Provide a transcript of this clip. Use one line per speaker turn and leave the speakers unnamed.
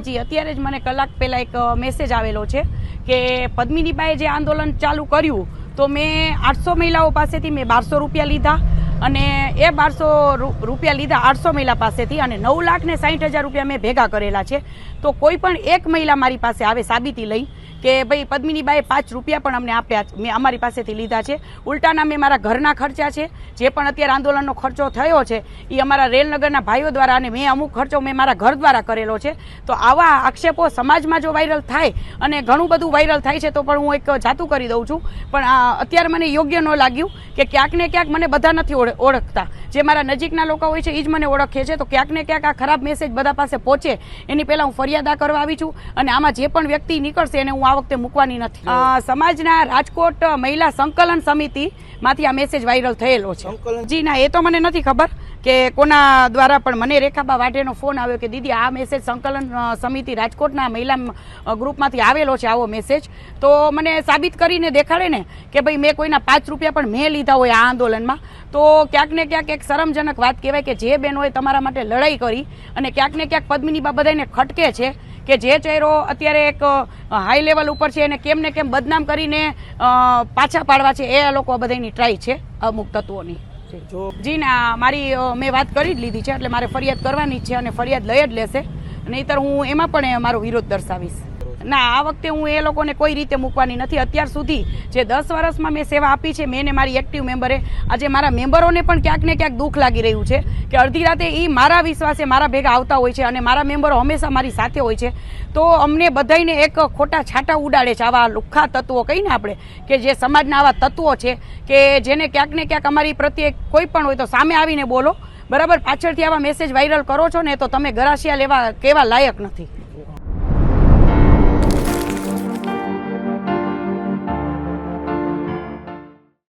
જી અત્યારે જ મને કલાક પહેલા એક મેસેજ આવેલો છે કે પદ્મિનીબાએ જે આંદોલન ચાલુ કર્યું તો મેં 800 મહિલાઓ પાસેથી મેં 1200 રૂપિયા લીધા અને એ 1200 રૂપિયા લીધા 800 મહિલા પાસેથી અને 9,60,000 રૂપિયા મેં ભેગા કરેલા છે. તો કોઈ પણ એક મહિલા મારી પાસે આવે સાબિતી લઈ કે ભાઈ પદ્મિનીબાએ 5 રૂપિયા પણ અમને આપ્યા, મેં અમારી પાસેથી લીધા છે, ઉલટાના મેં મારા ઘરના ખર્ચા છે, જે પણ અત્યારે આંદોલનનો ખર્ચો થયો છે એ અમારા રેલનગરના ભાઈઓ દ્વારા અને મેં અમુક ખર્ચો મેં મારા ઘર દ્વારા કરેલો છે. તો આવા આક્ષેપો સમાજમાં જો વાયરલ થાય અને ઘણું બધું વાયરલ થાય છે તો પણ હું એક જાતું કરી દઉં છું. પણ અત્યારે મને યોગ્ય ન લાગ્યું કે ક્યાંક ને ક્યાંક મને બધા નથી ઓળખતા, જે મારા નજીકના લોકો હોય છે એ જ મને ઓળખે છે. તો ક્યાંક ને ક્યાંક આ ખરાબ મેસેજ બધા પાસે પહોંચે એની પહેલા હું ફરિયાદ કરવા આવી છું અને આમાં જે પણ વ્યક્તિ નીકળશે એને હું આ વખતે મૂકવાની નથી. સમાજના રાજકોટ મહિલા સંકલન સમિતિ માંથી આ મેસેજ વાયરલ થયેલો છે. જી ના, એ તો મને નથી ખબર કે કોના દ્વારા, પણ મને રેખાબા વાઢેનો ફોન આવ્યો કે દીદી આ મેસેજ સંકલન સમિતિ રાજકોટના મહિલા ગ્રુપમાંથી આવેલો છે આવો મેસેજ. તો મને સાબિત કરીને દેખાડે ને કે ભાઈ મેં કોઈના 5 રૂપિયા પણ મેં લીધા હોય આ આંદોલનમાં, તો ક્યાંક ને ક્યાંક એક શરમજનક વાત કહેવાય કે જે બહેનોએ તમારા માટે લડાઈ કરી અને ક્યાંક ને ક્યાંક પદ્મિનીબા બધાને ખટકે છે કે જે ચહેરો અત્યારે એક હાઈ લેવલ ઉપર છે એને કેમ ને કેમ બદનામ કરીને પાછા પાડવા છે એ લોકો બધાની ટ્રાય છે અમુક તત્વોની. જી ના, મારી મેં વાત કરી જ લીધી છે એટલે મારે ફરિયાદ કરવાની જ છે અને ફરિયાદ લઈ જ લેશે, નહીંતર હું એમાં પણ મારો વિરોધ દર્શાવીશ. ના, આ વખતે હું એ લોકોને કોઈ રીતે મૂકવાની નથી. અત્યાર સુધી જે 10 વર્ષમાં મેં સેવા આપી છે મેં ને મારી એક્ટિવ મેમ્બરે, આજે મારા મેમ્બરોને પણ ક્યાંક ને ક્યાંક દુઃખ લાગી રહ્યું છે કે અડધી રાતે એ મારા વિશ્વાસે મારા ભેગા આવતા હોય છે અને મારા મેમ્બરો હંમેશા મારી સાથે હોય છે. તો અમને બધાને એક ખોટા છાંટા ઉડાડે છે આવા લુખ્ખા તત્વો કહીને આપણે, કે જે સમાજના આવા તત્વો છે કે જેને ક્યાંક ને ક્યાંક અમારી પ્રત્યે કોઈ પણ હોય તો સામે આવીને બોલો, બરાબર? પાછળથી આવા મેસેજ વાયરલ કરો છો ને તો તમે ગરાસિયા લેવા કેવા લાયક નથી.